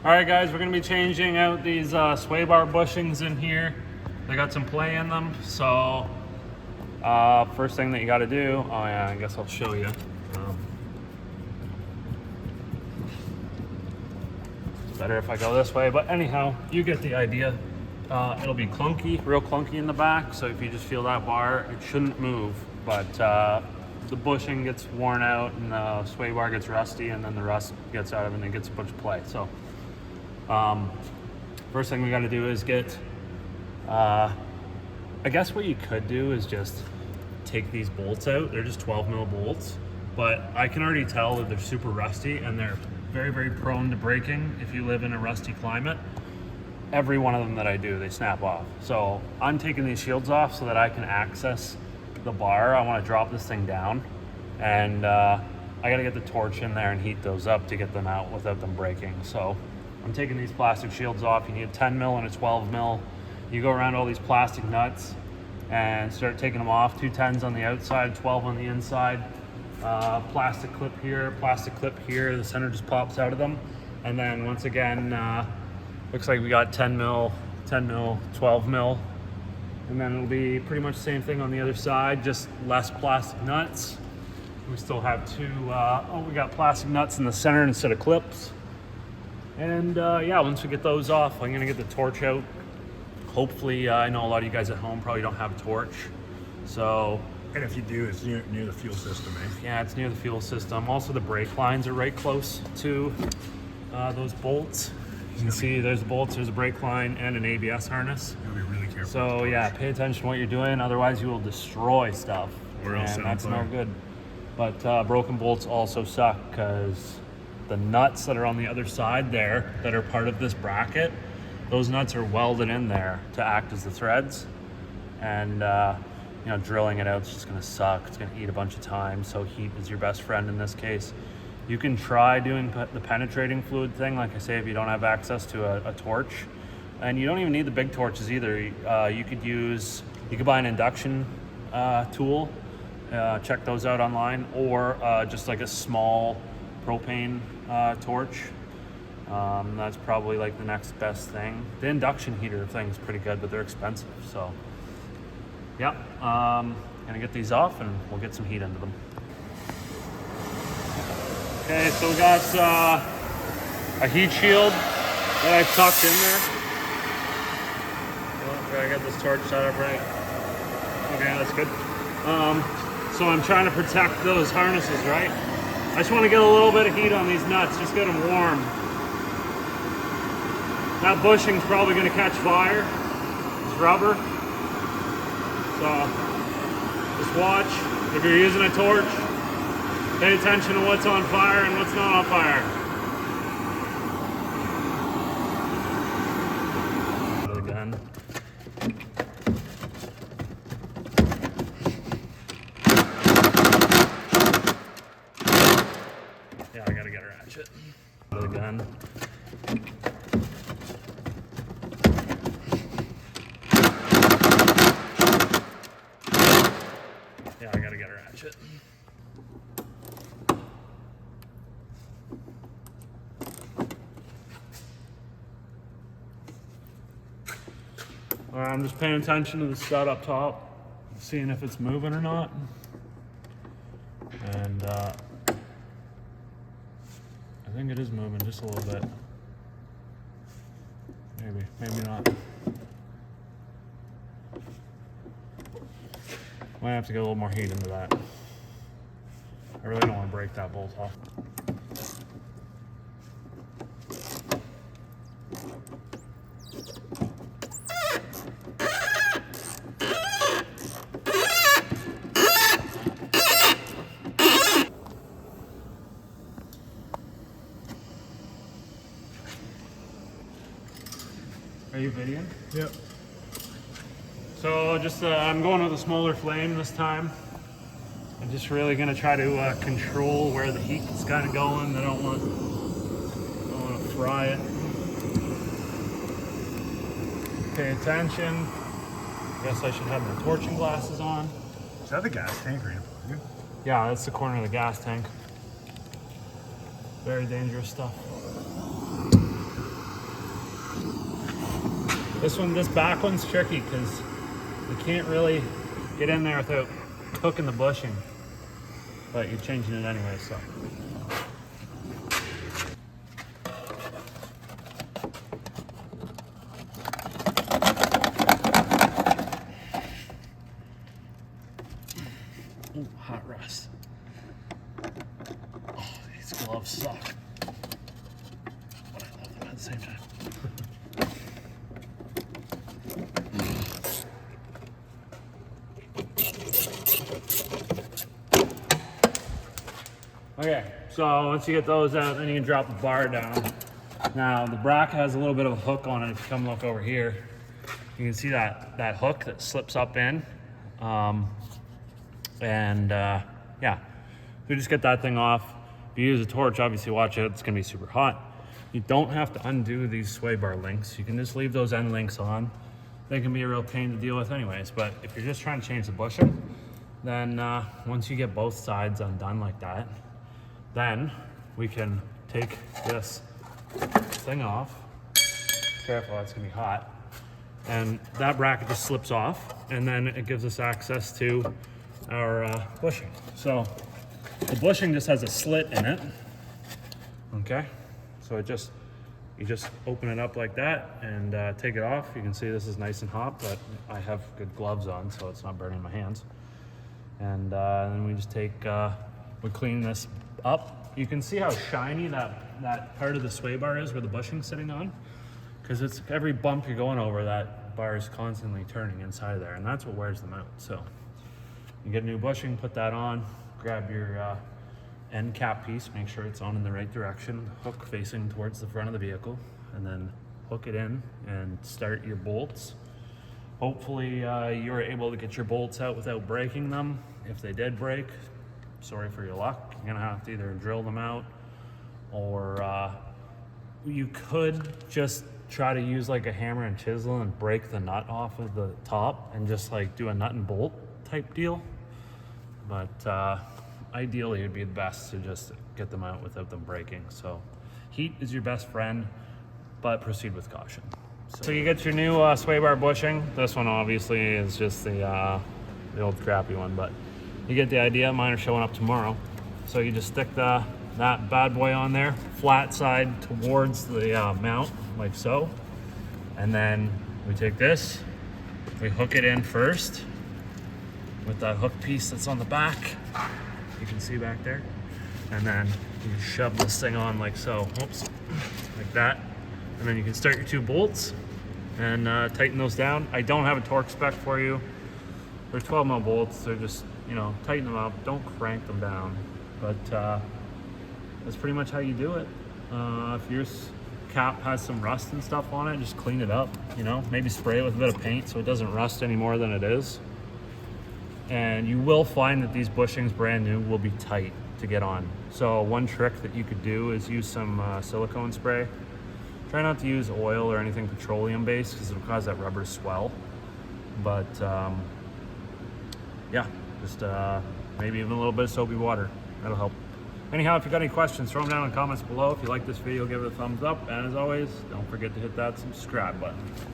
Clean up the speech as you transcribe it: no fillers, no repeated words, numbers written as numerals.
All right, guys, we're gonna be changing out these sway bar bushings in here. They got some play in them, so first thing that you got to do. Oh yeah, I guess I'll show you. It's better if I go this way, but anyhow, you get the idea. It'll be clunky, real clunky in the back. So if you just feel that bar, it shouldn't move. But the bushing gets worn out, and the sway bar gets rusty, and then the rust gets out of it, and it gets a bunch of play. So first thing we got to do is get. I guess what you could do is just take these bolts out. They're just 12 mil bolts, but I can already tell that they're super rusty and they're very, very prone to breaking if you live in a rusty climate. Every one of them that I do, they snap off. So I'm taking these shields off so that I can access the bar. I want to drop this thing down, and I got to get the torch in there and heat those up to get them out without them breaking. So I'm taking these plastic shields off. You need a 10 mil and a 12 mil. You go around all these plastic nuts and start taking them off. 2 10s on the outside, 12 on the inside. Plastic clip here, plastic clip here. The center just pops out of them. And then once again, looks like we got 10 mil, 12 mil. And then it'll be pretty much the same thing on the other side, just less plastic nuts. We still have we got plastic nuts in the center instead of clips. And yeah, once we get those off, I'm gonna get the torch out. Hopefully, I know a lot of you guys at home probably don't have a torch. So, and if you do, it's near the fuel system, eh? Yeah, it's near the fuel system. Also, the brake lines are right close to those bolts. You can see there's the bolts, there's a brake line, and an ABS harness. You gotta be really careful. So yeah, pay attention to what you're doing, otherwise you will destroy stuff. Or else and that's no good. But broken bolts also suck, because the nuts that are on the other side there, that are part of this bracket, those nuts are welded in there to act as the threads, and you know, drilling it out is just gonna suck. It's gonna eat a bunch of time. So heat is your best friend in this case. You can try doing the penetrating fluid thing, like I say, if you don't have access to a torch. And you don't even need the big torches either. You could buy an induction tool, check those out online, or just like a small propane torch. That's probably like the next best thing. The induction heater thing's pretty good, but they're expensive. So yeah, gonna get these off and we'll get some heat into them. Okay, so we got a heat shield that I've tucked in there. I got this torch set up right. Okay, that's good. So I'm trying to protect those harnesses, right? I just want to get a little bit of heat on these nuts, just get them warm. That bushing's probably going to catch fire. It's rubber. So just watch. If you're using a torch, pay attention to what's on fire and what's not on fire. Again. Yeah, I gotta get a ratchet. Again. Yeah, I gotta get a ratchet. Alright, I'm just paying attention to the stud up top, seeing if it's moving or not. And I think it is moving just a little bit. Maybe not. Might have to get a little more heat into that. I really don't want to break that bolt off. Are you videoing? Yep. So just I'm going with a smaller flame this time. I'm just really gonna try to control where the heat is kind of going. I don't want to fry it. Pay attention. Guess I should have my torching glasses on. Is that the gas tank right now? Yeah, that's the corner of the gas tank. Very dangerous stuff. This back one's tricky because you can't really get in there without hooking the bushing, but you're changing it anyway, so. Ooh, hot rust. Oh, these gloves suck. But I love them at the same time. Okay, so once you get those out, then you can drop the bar down. Now, the bracket has a little bit of a hook on it. If you come look over here, you can see that hook that slips up in. Yeah, so you just get that thing off. If you use a torch, obviously watch it, it's gonna be super hot. You don't have to undo these sway bar links. You can just leave those end links on. They can be a real pain to deal with anyways, but if you're just trying to change the bushing, then once you get both sides undone like that, then we can take this thing off. Careful, that's gonna be hot. And that bracket just slips off, and then it gives us access to our bushing. So the bushing just has a slit in it, okay? So you just open it up like that and take it off. You can see this is nice and hot, but I have good gloves on, so it's not burning my hands. And then we just we clean this up. You can see how shiny that part of the sway bar is where the bushing's sitting on, because it's every bump you're going over, that bar is constantly turning inside of there, and that's what wears them out. So you get a new bushing, put that on, grab your end cap piece, make sure it's on in the right direction, hook facing towards the front of the vehicle, and then hook it in and start your bolts. Hopefully you were able to get your bolts out without breaking them. If they did break, sorry for your luck. You're gonna have to either drill them out, or you could just try to use like a hammer and chisel and break the nut off of the top and just like do a nut and bolt type deal. But ideally it would be the best to just get them out without them breaking. So heat is your best friend, but proceed with caution. So you get your new sway bar bushing. This one obviously is just the old crappy one, but you get the idea. Mine are showing up tomorrow. So you just stick that bad boy on there, flat side towards the mount, like so. And then we take this, we hook it in first with that hook piece that's on the back. You can see back there. And then you shove this thing on like so, oops, like that. And then you can start your two bolts and tighten those down. I don't have a torque spec for you. They're 12 mil bolts. They're just, tighten them up. Don't crank them down. But that's pretty much how you do it. If your cap has some rust and stuff on it, just clean it up. Maybe spray it with a bit of paint so it doesn't rust any more than it is. And you will find that these bushings, brand new, will be tight to get on. So one trick that you could do is use some silicone spray. Try not to use oil or anything petroleum based because it'll cause that rubber to swell. But yeah, just maybe even a little bit of soapy water. That'll help. Anyhow, if you got any questions, throw them down in the comments below. If you like this video, give it a thumbs up. And as always, don't forget to hit that subscribe button.